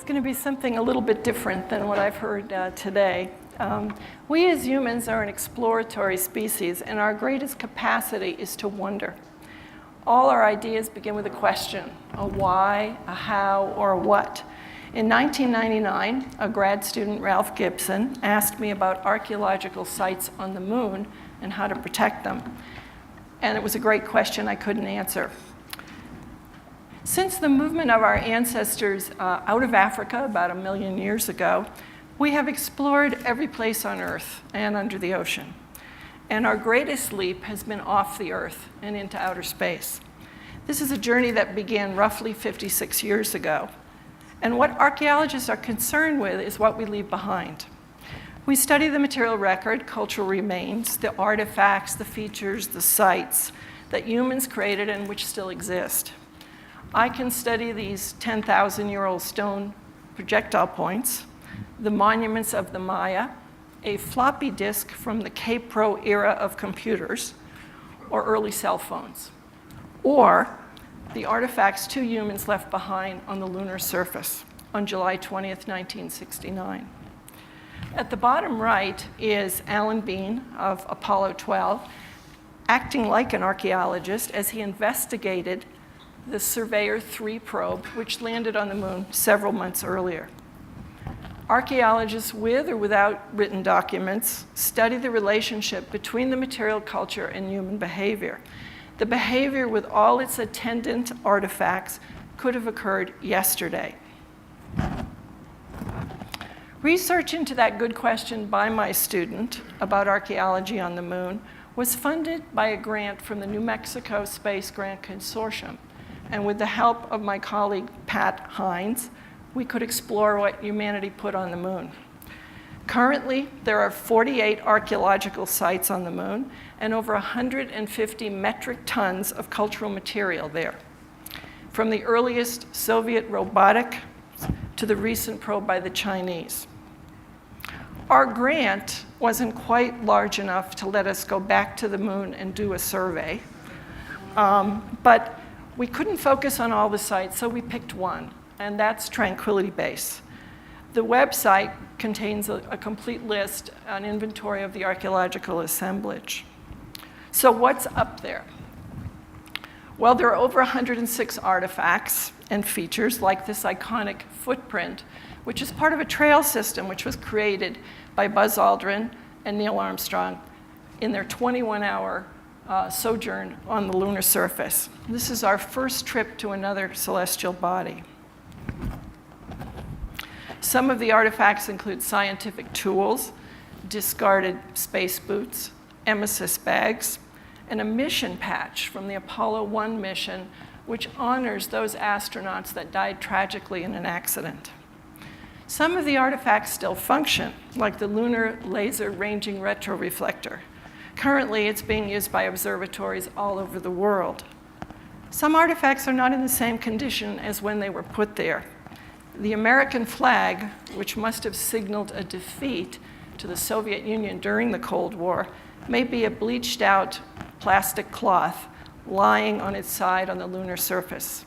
going to be something a little bit different than what I've heard today. We as humans are an exploratory species, and our greatest capacity is to wonder. All our ideas begin with a question, a why, a how, or a what. In 1999, a grad student, Ralph Gibson, asked me about archaeological sites on the moon and how to protect them. And it was a great question I couldn't answer. Since the movement of our ancestors out of Africa about 1 million years ago, we have explored every place on Earth and under the ocean. And our greatest leap has been off the Earth and into outer space. This is a journey that began roughly 56 years ago. And what archaeologists are concerned with is what we leave behind. We study the material record, cultural remains, the artifacts, the features, the sites that humans created and which still exist. I can study these 10,000-year-old stone projectile points, the monuments of the Maya, a floppy disk from the K-Pro era of computers, or early cell phones, or the artifacts 2 humans left behind on the lunar surface on July 20th, 1969. At the bottom right is Alan Bean of Apollo 12, acting like an archaeologist as he investigated the Surveyor 3 probe, which landed on the moon several months earlier. Archaeologists with or without written documents study the relationship between the material culture and human behavior. The behavior with all its attendant artifacts could have occurred yesterday. Research into that good question by my student about archaeology on the moon was funded by a grant from the New Mexico Space Grant Consortium. And with the help of my colleague, Pat Hines, we could explore what humanity put on the moon. Currently, there are 48 archaeological sites on the moon and over 150 metric tons of cultural material there, from the earliest Soviet robotic to the recent probe by the Chinese. Our grant wasn't quite large enough to let us go back to the moon and do a survey, but we couldn't focus on all the sites, so we picked one, and that's Tranquility Base. The website contains a complete list, an inventory of the archaeological assemblage. So what's up there? Well, there are over 106 artifacts and features, like this iconic footprint, which is part of a trail system which was created by Buzz Aldrin and Neil Armstrong in their 21-hour sojourn on the lunar surface. This is our first trip to another celestial body. Some of the artifacts include scientific tools, discarded space boots, emesis bags, and a mission patch from the Apollo 1 mission, which honors those astronauts that died tragically in an accident. Some of the artifacts still function, like the Lunar Laser Ranging Retroreflector. Currently, it's being used by observatories all over the world. Some artifacts are not in the same condition as when they were put there. The American flag, which must have signaled a defeat to the Soviet Union during the Cold War, may be a bleached out plastic cloth lying on its side on the lunar surface.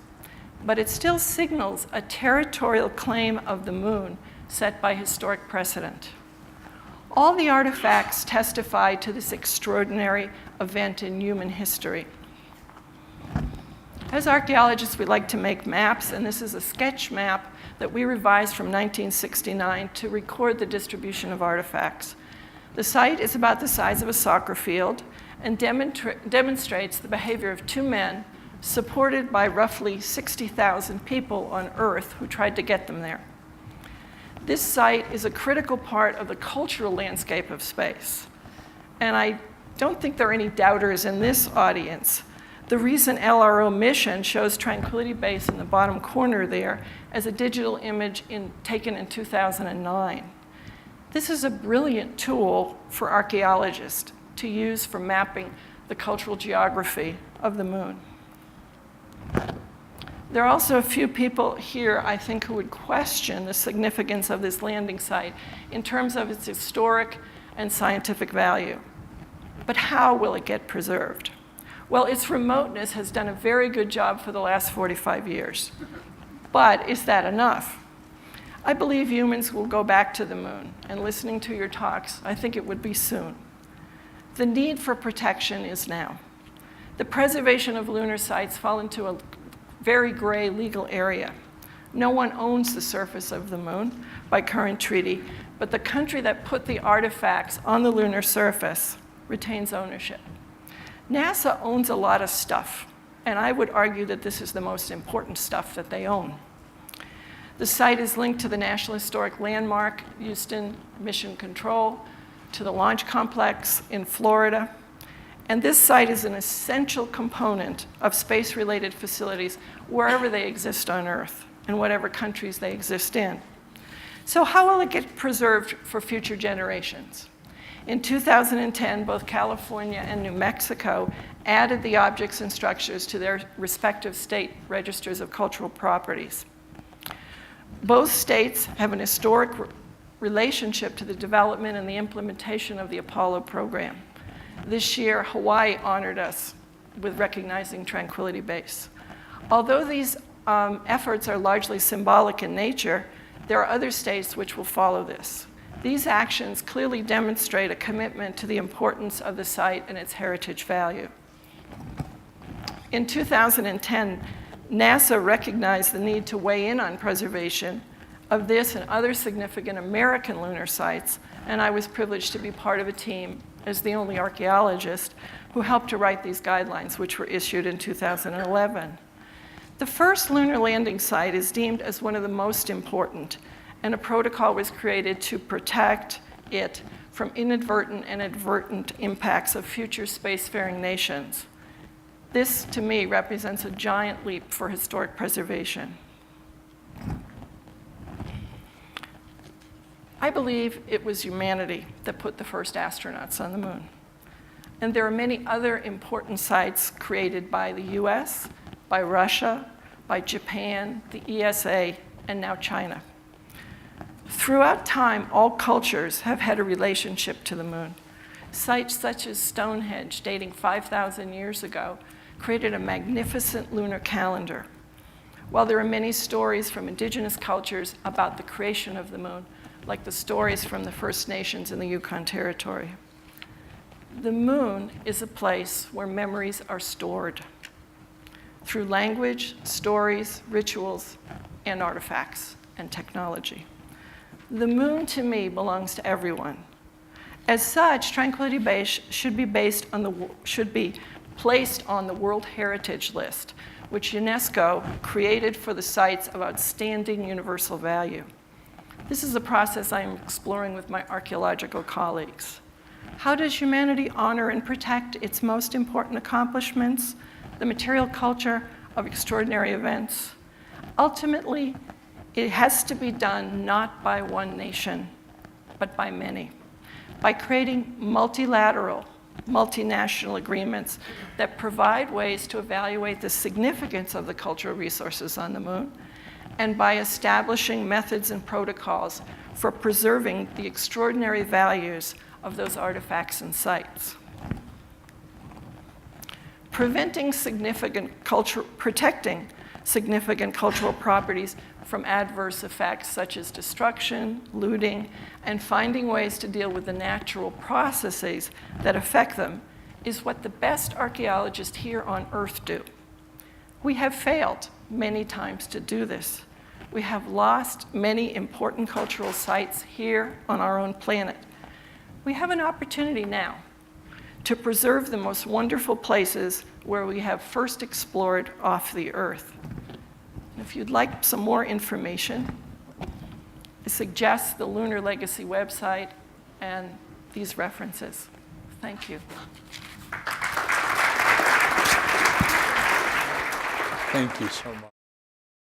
But it still signals a territorial claim of the moon set by historic precedent. All the artifacts testify to this extraordinary event in human history. As archaeologists, we like to make maps, and this is a sketch map that we revised from 1969 to record the distribution of artifacts. The site is about the size of a soccer field and demonstrates the behavior of 2 men supported by roughly 60,000 people on Earth who tried to get them there. This site is a critical part of the cultural landscape of space. And I don't think there are any doubters in this audience. The recent LRO mission shows Tranquility Base in the bottom corner there as a digital image taken in 2009. This is a brilliant tool for archaeologists to use for mapping the cultural geography of the moon. There are also a few people here, I think, who would question the significance of this landing site in terms of its historic and scientific value. But how will it get preserved? Well, its remoteness has done a very good job for the last 45 years. But is that enough? I believe humans will go back to the moon, and listening to your talks, I think it would be soon. The need for protection is now. The preservation of lunar sites fall into a very gray legal area. No one owns the surface of the moon by current treaty, but the country that put the artifacts on the lunar surface retains ownership. NASA owns a lot of stuff, and I would argue that this is the most important stuff that they own. The site is linked to the National Historic Landmark, Houston Mission Control, to the Launch Complex in Florida, and this site is an essential component of space-related facilities wherever they exist on Earth, in whatever countries they exist in. So how will it get preserved for future generations? In 2010, both California and New Mexico added the objects and structures to their respective state registers of cultural properties. Both states have an historic relationship to the development and the implementation of the Apollo program. This year, Hawaii honored us with recognizing Tranquility Base. Although these efforts are largely symbolic in nature, there are other states which will follow this. These actions clearly demonstrate a commitment to the importance of the site and its heritage value. In 2010, NASA recognized the need to weigh in on preservation of this and other significant American lunar sites, and I was privileged to be part of a team as the only archaeologist who helped to write these guidelines, which were issued in 2011. The first lunar landing site is deemed as one of the most important, and a protocol was created to protect it from inadvertent and advertent impacts of future spacefaring nations. This, to me, represents a giant leap for historic preservation. I believe it was humanity that put the first astronauts on the moon. And there are many other important sites created by the US, by Russia, by Japan, the ESA, and now China. Throughout time, all cultures have had a relationship to the moon. Sites such as Stonehenge, dating 5,000 years ago, created a magnificent lunar calendar. While there are many stories from indigenous cultures about the creation of the moon, like the stories from the First Nations in the Yukon Territory, the moon is a place where memories are stored through language, stories, rituals, and artifacts and technology. The moon, to me, belongs to everyone. As such, Tranquility Base should be placed on the World Heritage List, which UNESCO created for the sites of outstanding universal value. This is a process I am exploring with my archaeological colleagues. How does humanity honor and protect its most important accomplishments, the material culture of extraordinary events? Ultimately, it has to be done not by one nation, but by many, by creating multilateral, multinational agreements that provide ways to evaluate the significance of the cultural resources on the moon, and by establishing methods and protocols for preserving the extraordinary values of those artifacts and sites. Protecting significant cultural properties from adverse effects such as destruction, looting, and finding ways to deal with the natural processes that affect them is what the best archaeologists here on Earth do. We have failed many times to do this. We have lost many important cultural sites here on our own planet. We have an opportunity now to preserve the most wonderful places where we have first explored off the Earth. If you'd like some more information, I suggest the Lunar Legacy website and these references. Thank you. Thank you so much.